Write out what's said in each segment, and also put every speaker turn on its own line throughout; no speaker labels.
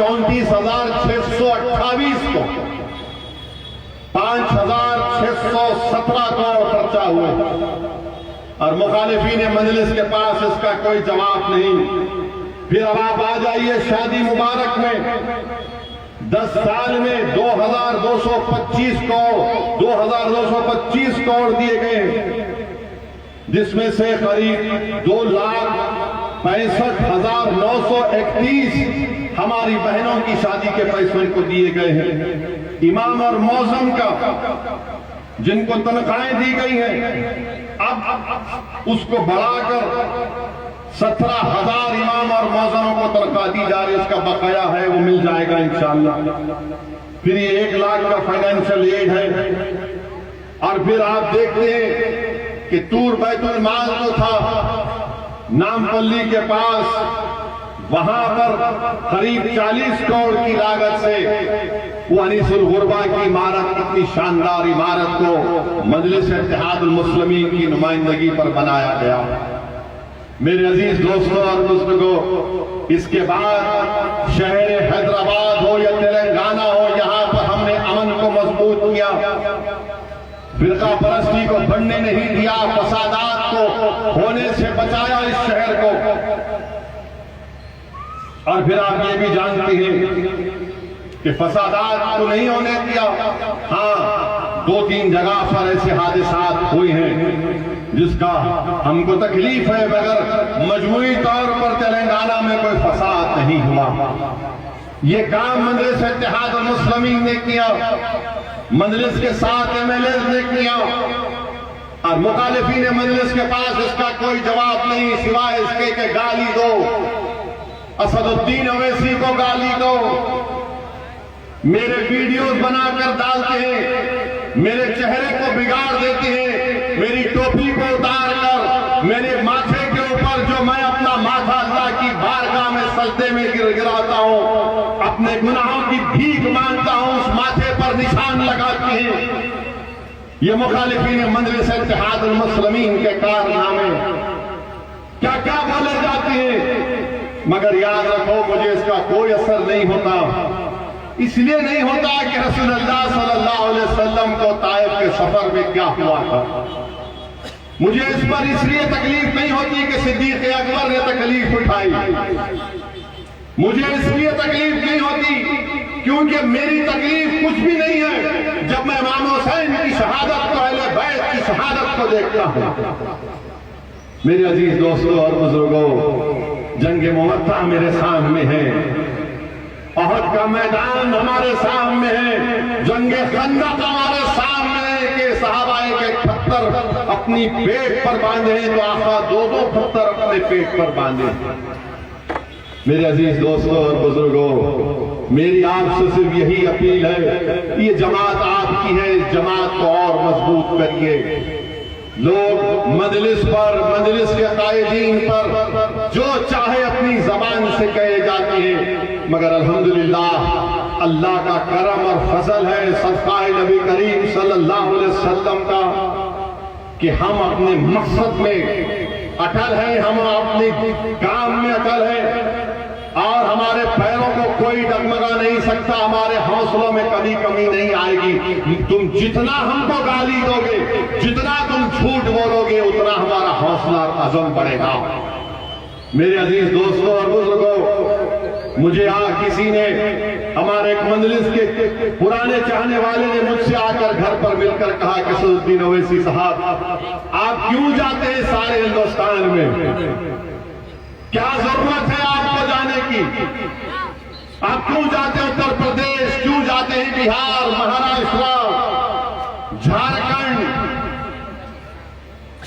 5,34,628 को 5,617 करोड़ खर्चा हुए और मुखालिफीन मजलिस के पास इसका कोई जवाब नहीं। फिर अब आप आ जाइए शादी मुबारक में 10 साल में 2,225 करोड़ दिए गए, जिसमें से करीब 2,65,931 हमारी बहनों की शादी के पैसों को दिए गए हैं। इमाम और मौजम का जिनको तनख्वाहें दी गई हैं, अब उसको बढ़ाकर 17,000 इमाम और मौजमों को तनख्वाह दी जा रही है। उसका बकाया है, वो मिल जाएगा इंशाअल्लाह। फिर ये 1 लाख का फाइनेंशियल एड है। और फिर आप देखते हैं कि तूर बैतुल माल जो था नामपल्ली के पास, वहां पर करीब 40 करोड़ की लागत से वो अनीसुल गुरबा की इमारत, इतनी शानदार इमारत को मजलिस इत्तेहादुल मुस्लिमीन की नुमाइंदगी पर बनाया गया। मेरे अजीज दोस्तों और बुजुर्गों, इसके बाद शहर हैदराबाद हो या तेलंगाना हो, यहां पर हमने अमन को मजबूत किया, फिरका परस्ती को बढ़ने नहीं दिया, फसादात को होने से बचाया इस शहर को। और फिर आप ये भी जानते हैं कि फसादात को नहीं होने दिया। हाँ, 2-3 जगह पर ऐसे हादसात हुए हैं जिसका हमको तकलीफ है, मगर मजमूई तौर पर तेलंगाना में कोई फसाद नहीं हुआ। ये काम मजलिस इत्तेहादुल मुस्लिमीन ने किया, मजलिस के 7 MLA ने किया और मुखालिफीन मजलिस के पास इसका कोई जवाब नहीं सिवाय इसके कि गाली दो, असदुद्दीन ओवैसी को गाली दो, मेरे वीडियोस बनाकर डालते हैं, मेरे चेहरे को बिगाड़ देते हैं, मेरी टोपी को उतार कर मेरे माथे के ऊपर जो मैं अपना माथा अल्लाह की बारगाह में सजदे में गिराता हूं, अपने गुनाहों की भीख मांगता हूं, उस माथे पर निशान लगाते हैं। ये मुखालिफीन मजलिस इत्तेहादुल मुस्लिमीन के कारनामे क्या क्या बोले जाते हैं, मगर याद रखो मुझे इसका कोई असर नहीं होता। इसलिए नहीं होता कि रसूलुल्लाह सल्लल्लाहु अलैहि वसल्लम को ताइफ के सफर में क्या हुआ था। मुझे इस पर इसलिए तकलीफ नहीं होती कि सिद्दीक अकबर ने तकलीफ उठाई। मुझे इसलिए तकलीफ नहीं होती क्योंकि मेरी तकलीफ कुछ भी नहीं है जब मैं इमाम हुसैन की शहादत को, अहले बैत की शहादत को देखता हूं। मेरे अजीज दोस्तों और बुजुर्गों, जंग मुअत्ता मेरे सामने है, अहद का मैदान हमारे सामने है, जंग खंदक हमारे सामने है कि सहाबाए के पत्थर अपनी पेट पर बांधे हैं तो आका 2-2 पत्थर अपने पेट पर बांधे। मेरे अजीज दोस्तों और बुजुर्गों, मेरी आपसे सिर्फ यही अपील है, ये जमात आपकी है, इस जमात को और मजबूत करिए। लोग मजलिस पर, मजलिस के कायदीन पर जो चाहे अपनी जबान से कहे जाते हैं, मगर अल्हम्दुलिल्लाह अल्लाह का करम और फजल है, सदक़ाए नबी करीम सल्लल्लाहु अलैहि वसल्लम का, कि हम अपने मकसद में अटल हैं, हम अपने काम में अटल हैं और हमारे पैरों को कोई डगमगा नहीं सकता, हमारे हौसलों में कभी कमी नहीं आएगी। तुम जितना हमको गाली दोगे, जितना तुम झूठ बोलोगे, उतना हमारा हौसला और अज़म बढ़ेगा। मेरे अजीज दोस्तों और बुजुर्गों, मुझे किसी ने, हमारे एक मजलिस के पुराने चाहने वाले ने मुझसे आकर घर पर मिलकर कहा कि असदुद्दीन ओवैसी साहब, आप क्यों जाते हैं सारे हिंदुस्तान में, क्या जरूरत है आपको जाने की, आप क्यों जाते हैं उत्तर प्रदेश, क्यों जाते हैं बिहार, महाराष्ट्र, झारखंड,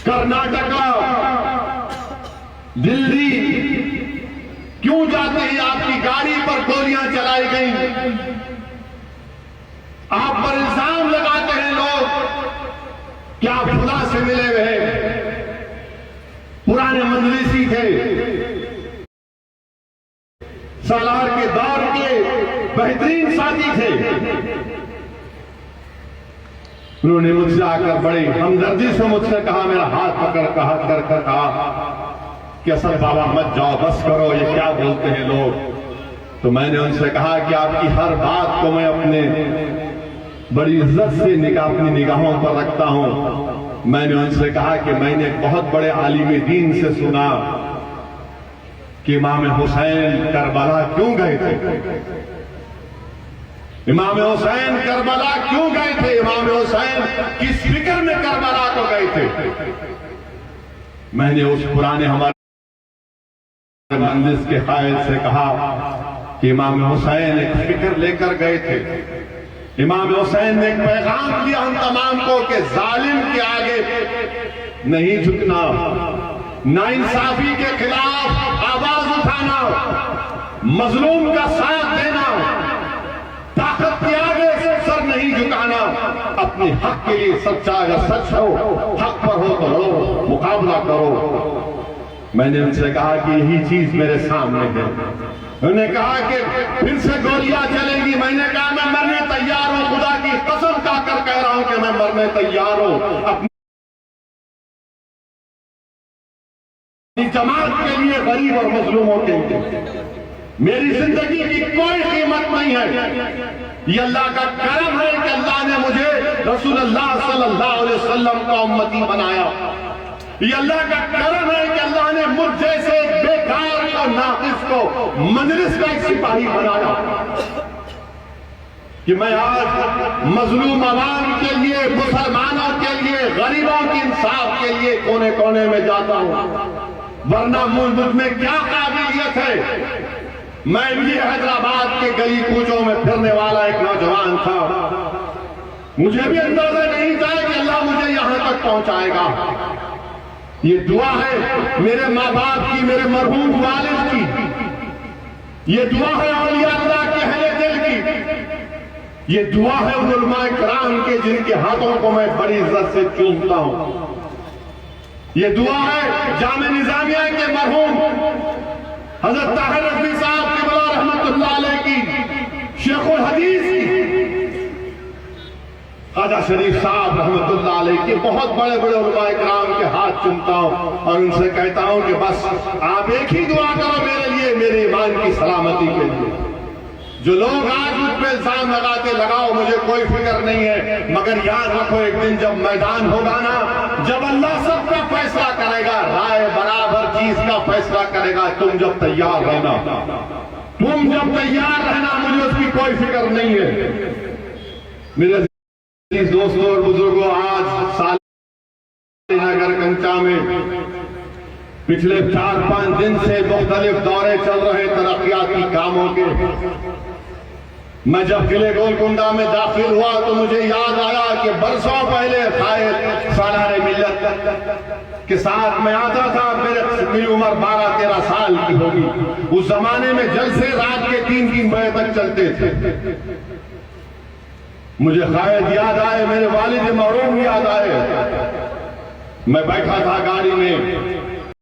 कर्नाटका, दिल्ली, क्यों जाते हैं? आपकी गाड़ी पर गोलियां चलाई गई, आप पर इल्जाम लगाते हैं लोग, क्या खुदा से मिले हुए पुराने मजलिसी थे, सालार के दौर के बेहतरीन साथी थे। उन्होंने मुझसे आकर बड़ी हमदर्दी से मुझसे कहा, मेरा हाथ पकड़ कर कहा कि असद बाबा मत जाओ, बस करो, ये क्या बोलते हैं लोग, तो मैंने उनसे कहा कि आपकी हर बात को मैं अपने बड़ी इज्जत से अपनी निगाहों पर रखता हूं। मैंने उनसे कहा कि मैंने बहुत बड़े आलिम दीन से सुना कि इमाम हुसैन करबला क्यों गए थे, इमाम हुसैन करबला क्यों गए थे, इमाम हुसैन किस फिक्र में करबला को गए थे। मैंने उस पुराने हमारे मंदिर के कायद से कहा कि इमाम हुसैन एक फिक्र लेकर गए थे, इमाम हुसैन ने एक पैगाम दिया हम तमाम को कि जालिम के आगे नहीं झुकना, नाइंसाफी के खिलाफ आवाज उठाना, मजलूम का साथ देना, ताकत के आगे सर नहीं झुकाना, अपने हक के लिए सच्चा अगर सच हो, हक पर हो तो लड़ो, मुकाबला करो। मैंने उनसे कहा कि यही चीज मेरे सामने है। उन्होंने कहा कि फिर से गोलियां चलेंगी। मैंने कहा मैं मरने तैयार हूं, खुदा की कसम खाकर कह रहा हूं कि मैं मरने तैयार हूं। अपनी जमात के लिए, गरीब और मजलूमों के लिए मेरी जिंदगी की कोई कीमत नहीं है। ये अल्लाह का करम है कि अल्लाह ने मुझे रसूलुल्लाह सल्लल्लाहु अलैहि वसल्लम का उम्मती बनाया। ये अल्लाह का करम है कि अल्लाह ने मुझ जैसे बेकार और नाकिस को मजलिस का एक सिपाही बनाया कि मैं आज मजलूम अवाम के लिए, मुसलमानों के लिए, गरीबों के इंसाफ के लिए कोने कोने में जाता हूं। वरना मुल्क में क्या काबिलियत है। मैं भी हैदराबाद के गली कूचों में फिरने वाला एक नौजवान था। मुझे भी अंदाजा नहीं था कि अल्लाह मुझे यहां तक पहुंचाएगा। ये दुआ है मेरे माँ बाप की, मेरे मरहूम वालिद की। ये दुआ है औलिया अल्लाह के अहले दिल की। ये दुआ है उन उलमाए किराम के जिनके हाथों को मैं बड़ी इज्जत से चूमता हूं। ये दुआ है जामे निजामिया के मरहूम हजरत ताहिर रफी साहब की बला रहमतुल्लाह अलैह की, शेखुल हदीस की, ख्वाजा शरीफ साहब रहमतुल्लाह अलैह के बहुत बड़े बड़े उलमाए किराम के हाथ चूमता हूं और उनसे कहता हूं कि बस आप एक ही दुआ करो मेरे लिए, मेरे ईमान की सलामती के लिए। जो लोग आज मुझ पे इल्जाम लगाते, लगाओ, मुझे कोई फिक्र नहीं है, मगर याद रखो एक दिन जब मैदान होगा ना, जब अल्लाह सबका फैसला करेगा, राय बराबर चीज का फैसला करेगा, तुम जब तैयार रहना, तुम जब तैयार रहना, मुझे उसकी कोई फिक्र नहीं है। मेरे दोस्तों और बुजुर्गों, आज सालेनगर कंचा में पिछले 4-5 दिन से मुख्तलिफ दौरे चल रहे तरक्याती कामों के। मैं जब किले गोलकुंडा में दाखिल हुआ तो मुझे याद आया कि बरसों पहले कायद सालारे मिल्लत के साथ मैं आता था। मेरी उम्र 12-13 साल की होगी। उस जमाने में जलसे रात के 3-3 बजे तक चलते थे। मुझे कायद याद आए, मेरे वालिद मरहूम याद आए। मैं बैठा था गाड़ी में,